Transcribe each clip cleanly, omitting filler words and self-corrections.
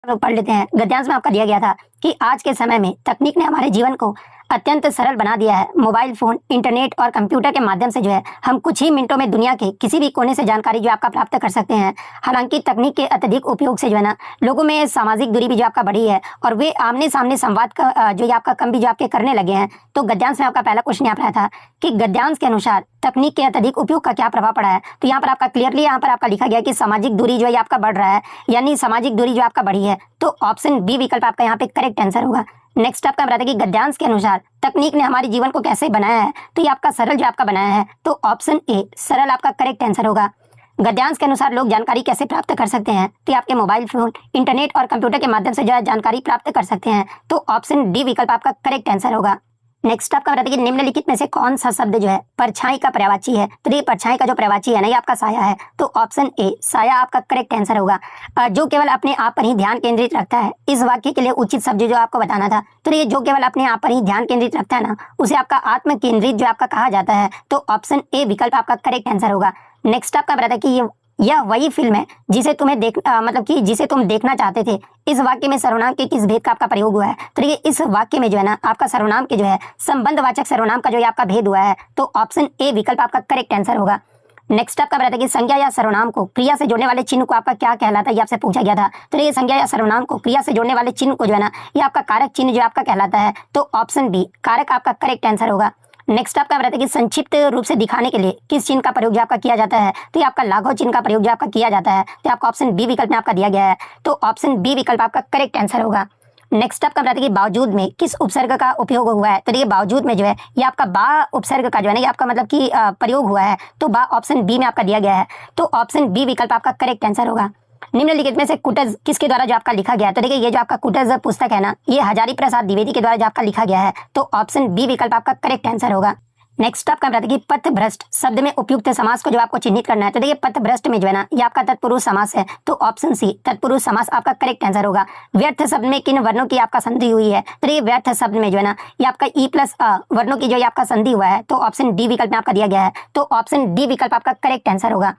पढ़ लेते हैं। गद्यांश में आपका दिया गया था कि आज के समय में तकनीक ने हमारे जीवन को अत्यंत सरल बना दिया है। मोबाइल फोन, इंटरनेट और कंप्यूटर के माध्यम से जो है हम कुछ ही मिनटों में दुनिया के किसी भी कोने से जानकारी जो आपका प्राप्त कर सकते हैं। हालांकि तकनीक के अत्यधिक उपयोग से जो है ना लोगों में सामाजिक दूरी भी जो आपका बढ़ी है और वे आमने सामने संवाद का जो आपका कम भी जो आपके करने लगे हैं। तो गद्यांश में आपका पहला क्वेश्चन यहाँ पर आया था कि गद्यांश के अनुसार तकनीक के अत्यधिक उपयोग का क्या प्रभाव पड़ा है। तो यहाँ पर आपका क्लियरली यहाँ पर आपका लिखा गया कि सामाजिक दूरी जो है आपका बढ़ रहा है, यानी सामाजिक दूरी जो आपका बढ़ी है। तो ऑप्शन बी विकल्प आपका यहाँ पे करेक्ट आंसर होगा। नेक्स्ट आपका बताया कि गद्यांश के अनुसार तकनीक ने हमारे जीवन को कैसे बनाया है। तो ये आपका सरल जो आपका बनाया है, तो ऑप्शन ए सरल आपका करेक्ट आंसर होगा। गद्यांश के अनुसार लोग जानकारी कैसे प्राप्त कर सकते हैं। तो ये आपके मोबाइल फोन, इंटरनेट और कंप्यूटर के माध्यम से जो है जानकारी प्राप्त कर सकते हैं। तो ऑप्शन डी विकल्प आपका करेक्ट आंसर होगा। नेक्स्ट आपका बताते हैं कि निम्नलिखित में से कौन सा शब्द जो है परछाई का पर्यायवाची है। तो ये परछाई का जो पर्यायवाची है ना, ये आपका साया है। तो ऑप्शन ए साया आपका करेक्ट आंसर होगा। जो केवल अपने आप पर ही ध्यान केंद्रित रखता है, इस वाक्य के लिए उचित शब्द जो आपको बताना था। तो ये जो केवल अपने आप पर ही ध्यान केंद्रित रखता है ना, उसे आपका आत्म केंद्रित जो आपका कहा जाता है। तो ऑप्शन ए विकल्प आपका करेक्ट आंसर होगा। नेक्स्ट आपका बताता है कि यह वही फिल्म है जिसे तुम्हें मतलब कि जिसे तुम देखना चाहते थे। इस वाक्य में सर्वनाम के किस भेद का आपका प्रयोग हुआ है। तो देखिए इस वाक्य में जो है ना आपका सर्वनाम के जो है संबंधवाचक सर्वनाम का जो है आपका भेद हुआ है। तो ऑप्शन ए विकल्प आपका करेक्ट आंसर होगा। नेक्स्ट आपका बताया कि संज्ञा या सर्वनाम को क्रिया से जोड़ने वाले चिन्ह को आपका क्या कहलाता है, ये आपसे पूछा गया था। तो ये संज्ञा या सर्वनाम को क्रिया से जोड़ने वाले चिन्ह को जो है ना, ये आपका कारक चिन्ह जो आपका कहलाता है। तो ऑप्शन बी कारक आपका करेक्ट आंसर होगा। नेक्स्ट आपका बताते हैं कि संक्षिप्त रूप से दिखाने के लिए किस चिन्ह का प्रयोग जो आपका किया जाता है। तो ये आपका लाघव चिन्ह का प्रयोग जो आपका किया जाता है। तो आपका ऑप्शन बी विकल्प में आपका दिया गया है। तो ऑप्शन बी विकल्प आपका करेक्ट आंसर होगा। नेक्स्ट आपका बताते हैं कि बावजूद में किस उपसर्ग का उपयोग हुआ है। तो ये बावजूद में जो है ये आपका बा उपसर्ग का जो है ना, ये आपका मतलब कि प्रयोग हुआ है। तो बा ऑप्शन बी में आपका दिया गया है। तो ऑप्शन बी विकल्प आपका करेक्ट आंसर होगा। निम्नलिखित में से कुटज किसके द्वारा जो आपका लिखा गया है। तो देखिए ये जो आपका कुटज पुस्तक है ना, ये हजारी प्रसाद द्विवेदी के द्वारा जो आपका लिखा गया है। तो ऑप्शन बी विकल्प आपका करेक्ट आंसर होगा। नेक्स्ट आपका बताते हैं कि पथभ्रष्ट शब्द में उपयुक्त समास को जो आपको चिन्हित करना है। तो देखिए पथभ्रष्ट में जो है ना, ये आपका तत्पुरुष समास है। तो ऑप्शन सी तत्पुरुष समास आपका करेक्ट आंसर होगा। व्यर्थ शब्द में किन वर्णों की आपका संधि हुई है। तो देखिए व्यर्थ शब्द में जो है ना, ये आपका ई प्लस अ वर्णों की जो है आपका संधि हुआ है। तो ऑप्शन डी विकल्प में आपका दिया गया है। तो ऑप्शन डी विकल्प आपका करेक्ट आंसर होगा।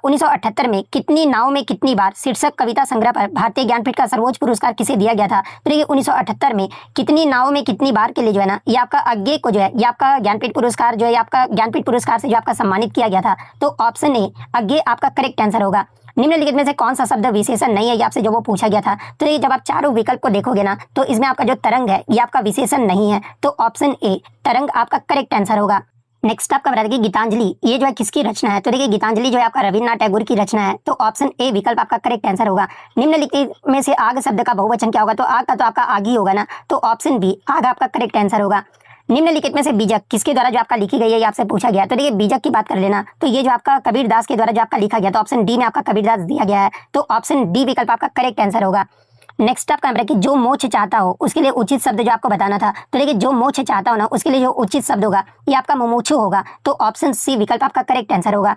1978 में कितनी नाव में कितनी बार शीर्षक कविता संग्रह पर भारतीय ज्ञानपीठ का सर्वोच्च पुरस्कार किसे दिया गया था। तो देखिए 1978 में कितनी नाव में कितनी बार के लिए जो है ना, ये आपका अज्ञे को जो है ये आपका ज्ञानपीठ पुरस्कार जो है आपका ज्ञानपीठ पुरस्कार से जो आपका सम्मानित किया गया था। तो ऑप्शन ए अज्ञे आपका करेक्ट आंसर होगा। निम्नलिखित में से कौन सा शब्द विशेषण नहीं है, ये आपसे जो वो पूछा गया था। तो ये जब आप चारों विकल्प को देखोगे ना, तो इसमें आपका जो तरंग है ये आपका विशेषण नहीं है। तो ऑप्शन ए तरंग आपका करेक्ट आंसर होगा। नेक्स्ट आपका बता दें कि गीतांजलि ये जो है किसकी रचना है। तो देखिए गीतांजलि जो है आपका रविन्द्रनाथ टैगोर की रचना है। तो ऑप्शन ए विकल्प आपका करेक्ट आंसर होगा। निम्नलिखित में से आग शब्द का बहुवचन क्या होगा। तो आग का तो आपका आग ही होगा ना। तो ऑप्शन बी आग आपका करेक्ट आंसर होगा। निम्नलिखित में से बीजक किसके द्वारा जो आपका लिखी गई है, ये आपसे पूछा गया। तो देखिए बीजक की बात कर लेना, तो ये जो आपका कबीरदास के द्वारा जो आपका लिखा गया, तो ऑप्शन डी में आपका कबीरदास दिया गया है। तो ऑप्शन डी विकल्प आपका करेक्ट आंसर होगा। नेक्स्ट आपका कि जो मोक्ष चाहता हो उसके लिए उचित शब्द जो आपको बताना था। तो देखिए जो मोक्ष चाहता हो ना, उसके लिए जो उचित शब्द होगा ये आपका मुमुक्षु होगा। तो ऑप्शन सी विकल्प आपका करेक्ट आंसर होगा।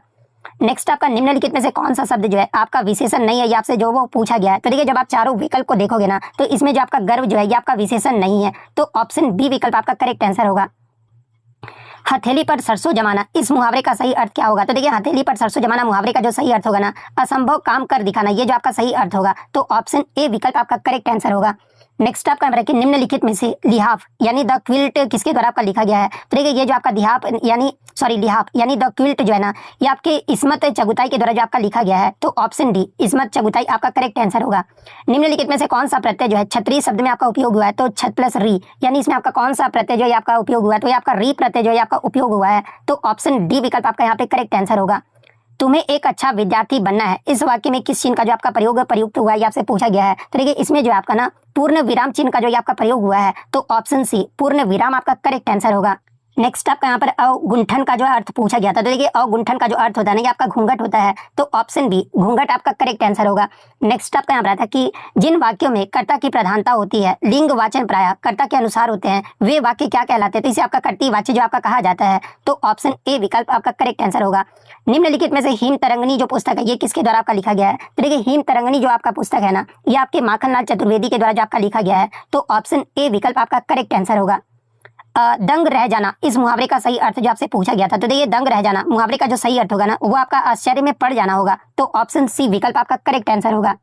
नेक्स्ट आपका निम्नलिखित में से कौन सा शब्द जो है आपका विशेषण नहीं है, ये आपसे जो वो पूछा गया है। तो देखिए जब आप चारों विकल्प को देखोगे ना, तो इसमें जो आपका गर्व जो है ये आपका विशेषण नहीं है। तो ऑप्शन बी विकल्प आपका करेक्ट आंसर होगा। हथेली पर सरसों जमाना इस मुहावरे का सही अर्थ क्या होगा। तो देखिए हथेली पर सरसों जमाना मुहावरे का जो सही अर्थ होगा ना, असंभव काम कर दिखाना, ये जो आपका सही अर्थ होगा। तो ऑप्शन ए विकल्प आपका करेक्ट आंसर होगा। नेक्स्ट आपका कि निम्नलिखित में से लिहाफ यानी द क्विल्ट किसके द्वारा आपका लिखा गया है। तो देखिए ये जो आपका लिहाफ यानी द क्विल्ट जो है ना, ये आपके इस्मत चगुताई के द्वारा जो आपका लिखा गया है। तो ऑप्शन डी इस्मत चगुताई आपका करेक्ट आंसर होगा। निम्नलिखित में से कौन सा प्रत्यय जो है क्षत्रिय शब्द में आपका उपयोग हुआ है। तो छत प्लस री यानी इसमें आपका कौन सा प्रत्यय जो है आपका उपयोग हुआ है। तो ये आपका री प्रत्यय जो है आपका उपयोग हुआ है। तो ऑप्शन डी विकल्प आपका यहाँ पे करेक्ट आंसर होगा। तुम्हें एक अच्छा विद्यार्थी बनना है, इस वाक्य में किस चिन्ह का जो आपका प्रयुक्त हुआ है, ये आपसे पूछा गया है। तो देखिए इसमें जो आपका ना पूर्ण विराम चिन्ह का जो आपका प्रयोग हुआ है। तो ऑप्शन सी पूर्ण विराम आपका करेक्ट आंसर होगा। नेक्स्ट आपका यहाँ पर अवगुंठन का जो अर्थ पूछा गया था। तो देखिए अवगुंठन का जो अर्थ होता है ना, ये आपका घूंघट होता है। तो ऑप्शन बी घूंघट आपका करेक्ट आंसर होगा। नेक्स्ट आपका यहाँ पर आता है कि जिन वाक्यों में कर्ता की प्रधानता होती है, लिंग वाचन प्रायः कर्ता के अनुसार होते हैं, वे वाक्य क्या कहलाते हैं। तो इसे आपका कर्तरी वाच्य जो आपका कहा जाता है। तो ऑप्शन ए विकल्प आपका करेक्ट आंसर होगा। निम्नलिखित में से हिम तरंगनी जो पुस्तक है ये किसके द्वारा आपका लिखा गया है। तो देखिए हिम तरंगनी जो आपका पुस्तक है ना, ये आपके माखनलाल चतुर्वेदी के द्वारा जो आपका लिखा गया है। तो ऑप्शन ए विकल्प आपका करेक्ट आंसर होगा। दंग रह जाना इस मुहावरे का सही अर्थ जो आपसे पूछा गया था। तो देखिए दंग रह जाना मुहावरे का जो सही अर्थ होगा ना, वो आपका आश्चर्य में पड़ जाना होगा। तो ऑप्शन सी विकल्प आपका करेक्ट आंसर होगा।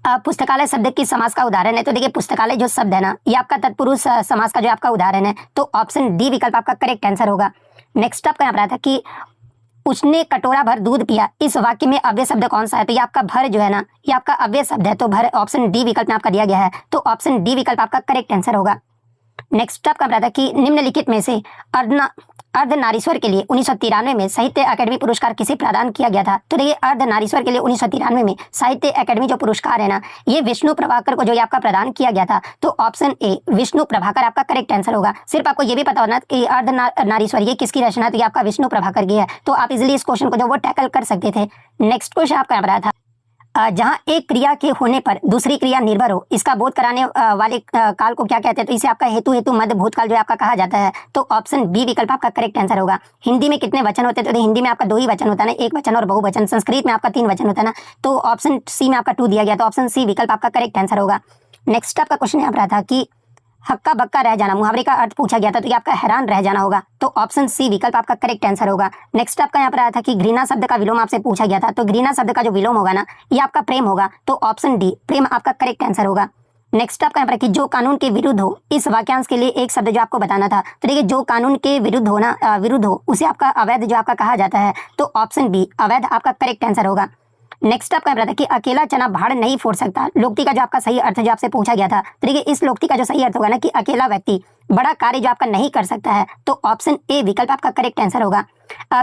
पुस्तकालय शब्द किस समास का उदाहरण है? तो देखिए पुस्तकालय जो शब्द है ना, ये आपका तत्पुरुष समास का जो आपका उदाहरण है। तो ऑप्शन डी विकल्प आपका करेक्ट आंसर होगा। नेक्स्ट आपका यहाँ पर आया था कि उसने कटोरा भर दूध पिया, इस वाक्य में अव्यय शब्द कौन सा है? तो ये आपका भर जो है ना, ये आपका अव्यय शब्द है। तो भर ऑप्शन डी विकल्प में आपका दिया गया है। तो ऑप्शन डी विकल्प आपका करेक्ट आंसर होगा। नेक्स्ट आपका बताया था कि निम्नलिखित में से अर्धनारीश्वर के लिए 1993 में साहित्य अकादमी पुरस्कार किसे प्रदान किया गया था? तो देखिए अर्धनारीश्वर के लिए 1993 में साहित्य अकादमी जो पुरस्कार है ना, ये विष्णु प्रभाकर को जो ये आपका प्रदान किया गया था। तो ऑप्शन ए विष्णु प्रभाकर आपका करेक्ट आंसर होगा। सिर्फ आपको ये भी पता होना कि अर्धनारीश्वर ये किसकी रचना है? तो ये आपका विष्णु प्रभाकर की है। तो आप इजिली इस क्वेश्चन को जो वो टैकल कर सकते थे। नेक्स्ट क्वेश्चन आपका बताया था जहां एक क्रिया के होने पर दूसरी क्रिया निर्भर हो, इसका बोध कराने वाले काल को क्या कहते हैं? तो इसे आपका हेतु मध्य भूतकाल जो आपका कहा जाता है। तो ऑप्शन बी विकल्प आपका करेक्ट आंसर होगा। हिंदी में कितने वचन होते हैं? तो हिंदी में आपका 2 ही वचन होता है ना, एक वचन और बहुवचन। संस्कृत में आपका 3 वचन होता है ना, तो ऑप्शन सी में आपका 2 दिया गया। तो ऑप्शन सी विकल्प आपका करेक्ट आंसर होगा। नेक्स्ट आपका क्वेश्चन यहाँ पर था कि हक्का बक्का रह जाना मुहावरे का अर्थ पूछा गया था। तो ये आपका हैरान रह जाना होगा। तो ऑप्शन सी विकल्प आपका करेक्ट आंसर होगा। नेक्स्ट आपका यहाँ पर आया था कि घृणा शब्द का विलोम आपसे पूछा गया था। तो घृणा शब्द का जो विलोम होगा ना, ये आपका प्रेम होगा। तो ऑप्शन डी प्रेम आपका करेक्ट आंसर होगा। नेक्स्ट आपका यहाँ पर कि जो कानून के विरुद्ध हो, इस वाक्यांश के लिए एक शब्द जो आपको बताना था। तो देखिए जो कानून के विरुद्ध हो ना, विरुद्ध हो, उसे आपका अवैध जो आपका कहा जाता है। तो ऑप्शन बी अवैध आपका करेक्ट आंसर होगा। नेक्स्ट आपका बताया कि अकेला चना भाड़ नहीं फोड़ सकता, लोक्ति का जो आपका सही अर्थ जो आपसे पूछा गया था। तो देखिए इस लोक्ति का जो सही अर्थ होगा ना कि अकेला व्यक्ति बड़ा कार्य जो आपका नहीं कर सकता है। तो ऑप्शन ए विकल्प आपका करेक्ट आंसर होगा।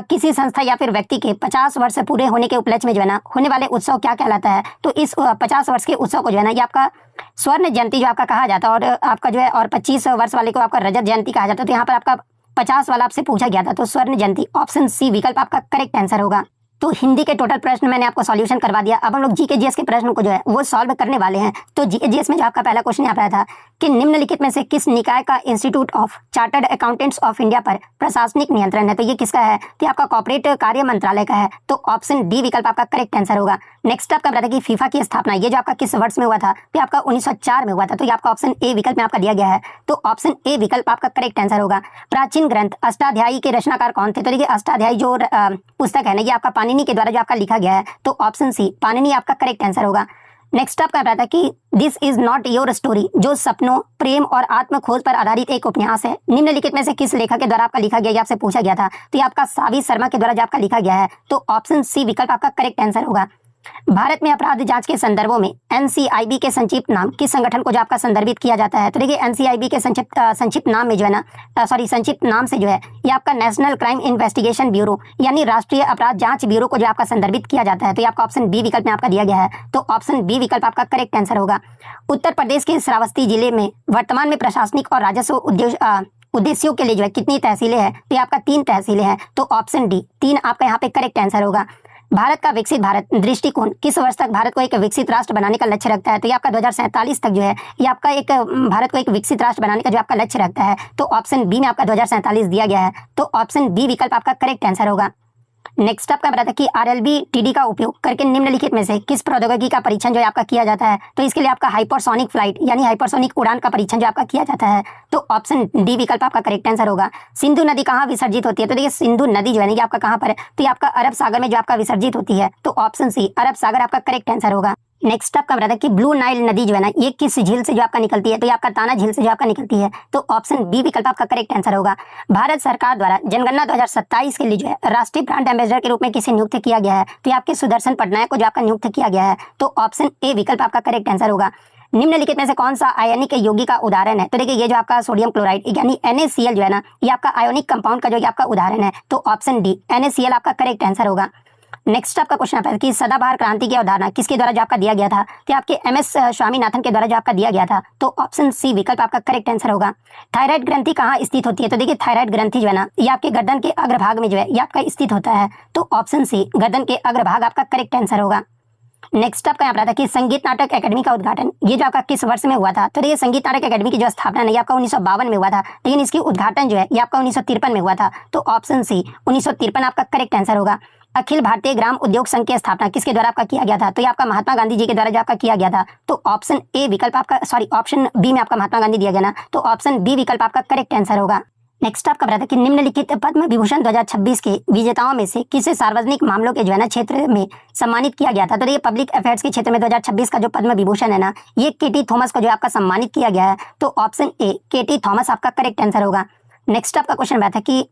किसी संस्था या फिर व्यक्ति के 50 वर्ष पूरे होने के उपलक्ष्य में जो है ना होने वाले उत्सव क्या कहलाता है? तो इस 50 वर्ष के उत्सव को जो है ना, ये आपका स्वर्ण जयंती जो आपका कहा जाता है। और आपका जो है और 25 वर्ष वाले को आपका रजत जयंती कहा जाता है। तो यहाँ पर आपका 50 वाला आपसे पूछा गया था। तो स्वर्ण जयंती ऑप्शन सी विकल्प आपका करेक्ट आंसर होगा। तो हिंदी के टोटल प्रश्न मैंने आपको सॉल्यूशन करवा दिया। अब हम लोग जीके जीएस के प्रश्न को जो है वो सॉल्व करने वाले हैं। तो जीके जीएस में जो आपका पहला क्वेश्चन यहाँ पर आया था कि निम्नलिखित में से किस निकाय का institute of chartered accountants of India पर प्रशासनिक नियंत्रण है? तो ये किसका है? तो आपका कॉर्पोरेट कार्य मंत्रालय का है। तो ऑप्शन डी विकल्प आपका करेक्ट आंसर होगा। नेक्स्ट आपका बताया कि फीफा की स्थापना ये जो आपका किस वर्ष में हुआ था? तो आपका 1904 में हुआ था। तो ये आपका ऑप्शन ए विकल्प में आपका दिया गया है। तो ऑप्शन ए विकल्प आपका करेक्ट आंसर होगा। प्राचीन ग्रंथ अष्टाध्यायी के रचनाकार कौन थे? तो देखिए अष्टाध्यायी जो पुस्तक है ना, ये आपका पाणिनि के द्वारा जो आपका लिखा गया है। तो ऑप्शन सी पाणिनि आपका करेक्ट आंसर होगा। नेक्स्ट आपका बताया था कि this is not your story जो सपनों, प्रेम और आत्म खोज पर आधारित एक उपन्यास है, निम्नलिखित में से किस लेखक के द्वारा आपका लिखा गया? ये आपसे पूछा गया था। तो ये आपका सावी शर्मा के द्वारा जो आपका लिखा गया है। तो ऑप्शन सी विकल्प आपका करेक्ट आंसर होगा। भारत में अपराध जांच के संदर्भों में एनसीआईबी के संक्षिप्त नाम किस संगठन को जो आपका संदर्भित किया जाता है? तो देखिए एनसीआईबी के संक्षिप्त नाम में जो है ना, संक्षिप्त नाम से जो है ये आपका नेशनल क्राइम इन्वेस्टिगेशन ब्यूरो यानी राष्ट्रीय अपराध जांच ब्यूरो को जो आपका संदर्भित किया जाता है। तो ये आपका ऑप्शन बी विकल्प में आपका दिया गया है। तो ऑप्शन बी विकल्प आपका करेक्ट आंसर होगा। उत्तर प्रदेश के श्रावस्ती जिले में वर्तमान में प्रशासनिक और राजस्व उद्देश्यों के लिए जो है कितनी तहसीलें हैं? तो ये आपका 3 तहसीलें हैं। तो ऑप्शन डी 3 आपका यहाँ पे करेक्ट आंसर होगा। भारत का विकसित भारत दृष्टिकोण किस वर्ष तक भारत को एक विकसित राष्ट्र बनाने का लक्ष्य रखता है? तो ये आपका 2047 तक जो है ये आपका एक भारत को एक विकसित राष्ट्र बनाने का जो आपका लक्ष्य रखता है। तो ऑप्शन बी में आपका 2047 दिया गया है। तो ऑप्शन बी विकल्प आपका करेक्ट आंसर होगा। नेक्स्ट आपका बताया कि आरएलबी टीडी का उपयोग करके निम्नलिखित में से किस प्रौद्योगिकी का परीक्षण जो आपका किया जाता है? तो इसके लिए आपका हाइपरसोनिक फ्लाइट यानी हाइपरसोनिक उड़ान का परीक्षण जो आपका किया जाता है। तो ऑप्शन डी विकल्प आपका करेक्ट आंसर होगा। सिंधु नदी कहाँ विसर्जित होती है? तो देखिए सिंधु नदी जो है ये आपका कहाँ पर है? तो ये आपका अरब सागर में जो आपका विसर्जित होती है। तो ऑप्शन सी अरब सागर आपका करेक्ट आंसर होगा। नेक्स्ट आपका बताया कि ब्लू नाइल नदी जो है ना ये किस झील से जो आपका निकलती है? तो ये आपका ताना झील से जो आपका निकलती है। तो ऑप्शन बी विकल्प आपका करेक्ट आंसर होगा। भारत सरकार द्वारा जनगणना 2027 के लिए जो है राष्ट्रीय ब्रांड एम्बेसडर के रूप में किसे नियुक्त किया गया है? तो ये आपके सुदर्शन पटनायक को जो आपका नियुक्त किया गया है। तो ऑप्शन ए विकल्प आपका करेक्ट आंसर होगा। निम्नलिखित में से कौन सा आयनिक यौगिक का उदाहरण है? तो देखिए ये जो आपका सोडियम क्लोराइड यानी NaCl जो है ना ये आपका आयोनिक कंपाउंड का जो आपका उदाहरण है। तो ऑप्शन डी NaCl आपका करेक्ट आंसर होगा। नेक्स्ट आपका क्वेश्चन आता है कि सदाबहार क्रांति की अवधारणा किसके द्वारा जो आपका दिया गया था? तो आपके MS स्वामीनाथन के द्वारा जो आपका दिया गया था। तो ऑप्शन सी विकल्प आपका करेक्ट आंसर होगा। थायराइड ग्रंथि कहाँ स्थित होती है? तो देखिए थायराइड ग्रंथि जो है ना ये आपके गर्दन के अग्रभाग में जो है ये आपका स्थित होता है। तो ऑप्शन सी गर्दन के अग्रभाग आपका करेक्ट आंसर होगा। नेक्स्ट आपका यहाँ पर था कि संगीत नाटक अकेडमी का उद्घाटन ये जो आपका किस वर्ष में हुआ था? तो देखिए संगीत नाटक अकेडमी की जो स्थापना है ये आपका 1952 में हुआ था, लेकिन इसकी उद्घाटन जो है ये आपका 1953 में हुआ था। तो ऑप्शन सी 1953 आपका करेक्ट आंसर होगा। अखिल भारतीय ग्राम उद्योग संघ की स्थापना किसके द्वारा आपका किया गया था? तो ये आपका महात्मा गांधी जी के द्वारा जो आपका किया गया था। तो ऑप्शन ए विकल्प आपका ऑप्शन बी में आपका महात्मा गांधी दिया गया ना। तो ऑप्शन बी विकल्प आपका करेक्ट आंसर होगा। नेक्स्ट आपका बताता है कि निम्नलिखित पद्म विभूषण 2026 के विजेताओं में से किसे सार्वजनिक मामलों के जो है ना क्षेत्र में सम्मानित किया गया था। तो ये पब्लिक अफेयर्स के क्षेत्र में 2026 का जो पद्म विभूषण है ना, ये केटी थॉमस को जो आपका सम्मानित किया गया है। तो ऑप्शन ए केटी थॉमस आपका करेक्ट आंसर होगा। नेक्स्ट आपका क्वेश्चन बताता है कि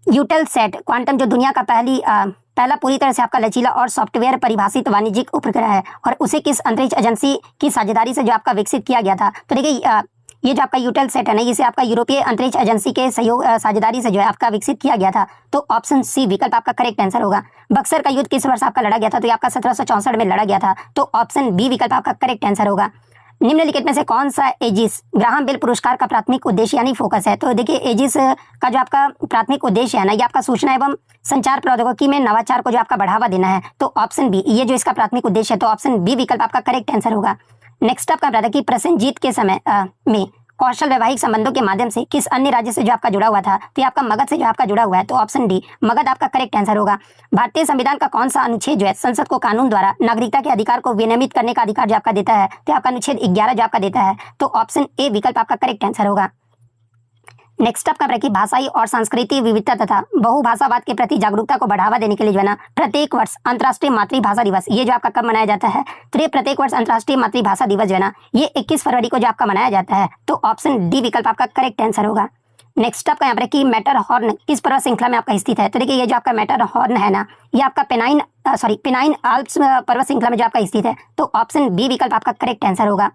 यूटेलसैट क्वांटम जो दुनिया का पहला पूरी तरह से आपका लचीला और सॉफ्टवेयर परिभाषित वाणिज्यिक उपग्रह है और उसे किस अंतरिक्ष एजेंसी की साझेदारी से जो आपका विकसित किया गया था। तो देखिए ये जो आपका यूटेलसैट है ना, इसे आपका यूरोपीय अंतरिक्ष एजेंसी के सहयोग साझेदारी से जो है आपका विकसित किया गया था। तो ऑप्शन सी विकल्प आपका करेक्ट आंसर होगा। बक्सर का युद्ध किस वर्ष आपका लड़ा गया था। तो ये आपका 1764 में लड़ा गया था। तो ऑप्शन बी विकल्प आपका करेक्ट आंसर होगा। निम्नलिखित में से कौन सा एजिस ग्राहम बेल पुरस्कार का प्राथमिक उद्देश्य यानी फोकस है। तो देखिए एजिस का जो आपका प्राथमिक उद्देश्य है ना, ये आपका सूचना एवं संचार प्रौद्योगिकी में नवाचार को जो आपका बढ़ावा देना है। तो ऑप्शन बी ये जो इसका प्राथमिक उद्देश्य है। तो ऑप्शन बी विकल्प आपका करेक्ट आंसर होगा। नेक्स्ट आपका बताया कि प्रसेनजीत के समय में कौशल वैवाहिक संबंधों के माध्यम से किस अन्य राज्य से जो आपका जुड़ा हुआ था। तो ये आपका मगध से जो आपका जुड़ा हुआ है। तो ऑप्शन डी मगध आपका करेक्ट आंसर होगा। भारतीय संविधान का कौन सा अनुच्छेद जो है संसद को कानून द्वारा नागरिकता के अधिकार को विनियमित करने का अधिकार जो आपका देता है। तो आपका अनुच्छेद 11 जो आपका देता है। तो ऑप्शन ए विकल्प आपका करेक्ट आंसर होगा। नेक्स्ट आपका कि भाषाई और सांस्कृतिक विविधता तथा बहुभाषावाद के प्रति जागरूकता को बढ़ावा देने के लिए जो है ना प्रत्येक वर्ष अंतर्राष्ट्रीय मातृभाषा दिवस ये जो आपका कब मनाया जाता है। तो ये प्रत्येक वर्ष अंतर्राष्ट्रीय मातृभाषा दिवस जो है ना, ये 21 फरवरी को जो आपका मनाया जाता है। तो ऑप्शन डी विकल्प आपका करेक्ट आंसर होगा। नेक्स्ट आपका यहाँ पर कि मैटर हॉर्न किस पर्वत श्रृंखला में आपका स्थित है। तो देखिए ये जो आपका मैटर हॉर्न है ना, ये आपका पेनाइन आल्प्स पर्वत श्रृंखला में जो आपका स्थित है। तो ऑप्शन बी विकल्प आपका करेक्ट आंसर होगा।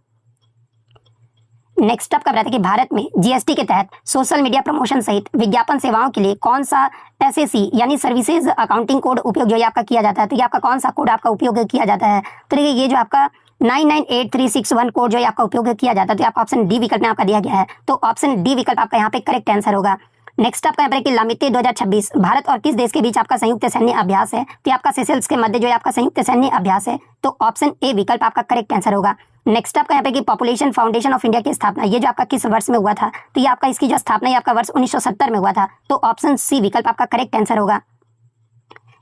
नेक्स्ट आपका बताया कि भारत में जीएसटी के तहत सोशल मीडिया प्रमोशन सहित विज्ञापन सेवाओं के लिए कौन सा एसएसी यानी सर्विसेज अकाउंटिंग कोड उपयोग जो आपका किया जाता है। तो ये आपका कौन सा कोड आपका उपयोग किया जाता है। तो देखिए ये जो आपका 998361 कोड जो आपका उपयोग किया जाता है। तो आपका ऑप्शन डी विकल्प में आपका दिया गया है। तो ऑप्शन डी विकल्प आपका यहाँ पे करेक्ट आंसर होगा। नेक्स्ट आपका यहाँ पर लामिते 2026 भारत और किस देश के बीच आपका संयुक्त सैन्य अभ्यास है। तो आपका सेशल्स के मध्य जो आपका संयुक्त सैन्य अभ्यास है। तो ऑप्शन ए विकल्प आपका करेक्ट आंसर होगा। नेक्स्ट आपका यहाँ पे कि पॉपुलेशन फाउंडेशन ऑफ इंडिया की स्थापना ये जो आपका किस वर्ष में हुआ था। तो ये आपका इसकी जो स्थापना ये आपका वर्ष 1970 में हुआ था। तो ऑप्शन सी विकल्प आपका करेक्ट आंसर होगा।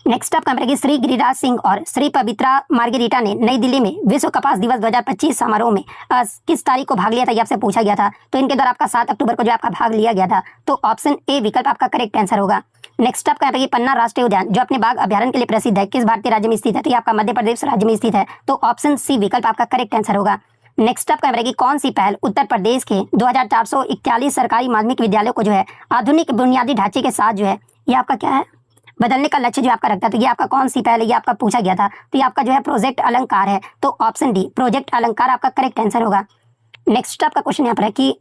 नेक्स्ट आपका कि श्री गिरिराज सिंह और श्री पवित्रा मार्गेरिटा ने नई दिल्ली में विश्व कपास दिवस 2025 समारोह में किस तारीख को भाग लिया था, ये आपसे पूछा गया था। तो इनके द्वारा आपका 7 अक्टूबर को जो आपका भाग लिया गया था। तो ऑप्शन ए विकल्प आपका करेक्ट आंसर होगा। नेक्स्ट आपका यहाँ पे पन्ना राष्ट्रीय उद्यान जो अपने बाघ अभ्यारण्य के लिए प्रसिद्ध है किस भारतीय राज्य में स्थित है। तो ये आपका मध्य प्रदेश राज्य में स्थित है। तो ऑप्शन सी विकल्प आपका करेक्ट आंसर होगा। नेक्स्ट आपका यहाँ कि कौन सी पहल उत्तर प्रदेश के 2441 सरकारी माध्यमिक विद्यालयों को जो है आधुनिक बुनियादी ढांचे के साथ जो है ये आपका क्या है बदलने का लक्ष्य जो आपका रखता है। तो ये आपका कौन सी पहल है, ये आपका पूछा गया था। तो ये आपका जो है प्रोजेक्ट अलंकार है। तो ऑप्शन डी प्रोजेक्ट अलंकार आपका करेक्ट आंसर होगा। नेक्स्ट आपका क्वेश्चन यहाँ पर है कि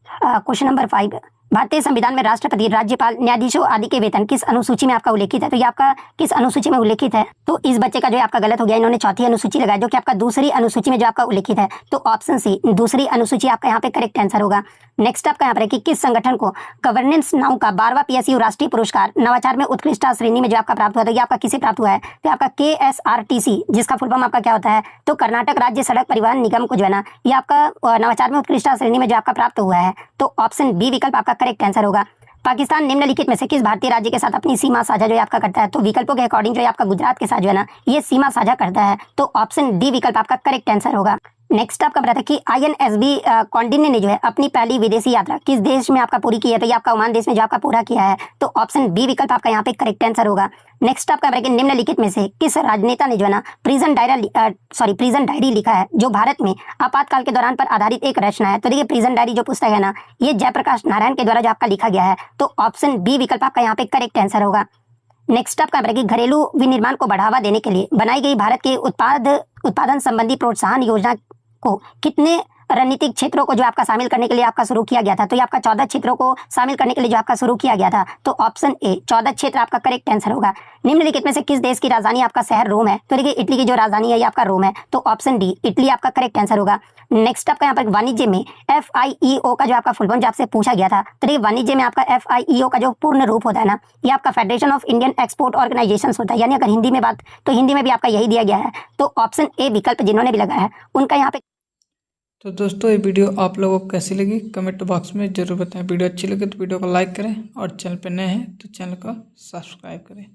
क्वेश्चन नंबर 5 भारतीय संविधान में राष्ट्रपति, राज्यपाल, न्यायाधीशों आदि के वेतन किस अनुसूची में आपका उल्लेखित है। तो ये आपका किस अनुसूची में उल्लेखित है। तो इस बच्चे का जो है आपका गलत हो गया, इन्होंने चौथी अनुसूची लगाया जो कि आपका दूसरी अनुसूची में जो आपका उल्लेखित है। तो ऑप्शन सी दूसरी अनुसूची आपका यहाँ पे करेक्ट आंसर होगा। नेक्स्ट आपका यहाँ पर कि किस संगठन को गवर्नेंस नाउ का 12वां PSU राष्ट्रीय पुरस्कार नवाचार में उत्कृष्टता श्रेणी में जो आपका प्राप्त हुआ था। ये आपका किसे प्राप्त हुआ है। तो आपका KSRTC जिसका फुल फॉर्म आपका क्या होता है। तो कर्नाटक राज्य सड़क परिवहन निगम को जो है ना ये आपका नवाचार में उत्कृष्टता श्रेणी में जो आपका प्राप्त हुआ है। तो ऑप्शन बी विकल्प आपका करेक्ट आंसर होगा। पाकिस्तान निम्नलिखित में से किस भारतीय राज्य के साथ अपनी सीमा साझा जो है आपका करता है। तो विकल्पों के अकॉर्डिंग जो है आपका गुजरात के साथ जो है ना ये सीमा साझा करता है। तो ऑप्शन डी विकल्प आपका करेक्ट आंसर होगा। नेक्स्ट आपका बताया कि INSB कौंडिन्य ने जो है अपनी पहली विदेशी यात्रा किस देश में आपका पूरी की है। तो ये आपका ओमान देश में जो आपका पूरा किया है। तो ऑप्शन बी विकल्प आपका यहाँ पे करेक्ट आंसर होगा। नेक्स्ट आपका बताया कि निम्नलिखित में से किस राजनेता ने जो है ना प्रिजन डायरी लिखा है जो भारत में आपातकाल के दौरान पर आधारित एक रचना है। तो देखिए प्रिजन डायरी जो पुस्तक है ना ये जयप्रकाश नारायण के द्वारा जो आपका लिखा गया है। तो ऑप्शन बी विकल्प आपका यहाँ पे करेक्ट आंसर होगा। नेक्स्ट आपका कि घरेलू विनिर्माण को बढ़ावा देने के लिए बनाई गई भारत के उत्पादन संबंधी प्रोत्साहन योजना को कितने रणनीतिक क्षेत्रों को जो आपका शामिल करने के लिए आपका शुरू किया गया था। तो ये आपका 14 क्षेत्रों को शामिल करने के लिए जो आपका शुरू किया गया था। तो ऑप्शन ए 14 क्षेत्र आपका करेक्ट आंसर होगा। निम्नलिखित में से किस देश की राजधानी आपका शहर रोम है। तो देखिए इटली की जो राजधानी है ये आपका रोम है। तो ऑप्शन डी इटली आपका करेक्ट आंसर होगा। नेक्स्ट आपका यहाँ पर वाणिज्य में FIEO का जो आपका फुल फॉर्म जो आपसे पूछा गया था। तो देखिए वाणिज्य में आपका FIEO का जो पूर्ण रूप होता है ना ये आपका federation of Indian export organisation होता है। यानी अगर हिंदी में बात तो हिंदी में भी आपका यही दिया गया है। तो ऑप्शन ए विकल्प जिन्होंने भी लगाया है उनका यहाँ पे। तो दोस्तों ये वीडियो आप लोगों को कैसी लगी कमेंट बॉक्स में ज़रूर बताएं। वीडियो अच्छी लगे तो वीडियो को लाइक करें और चैनल पर नए हैं तो चैनल को सब्सक्राइब करें।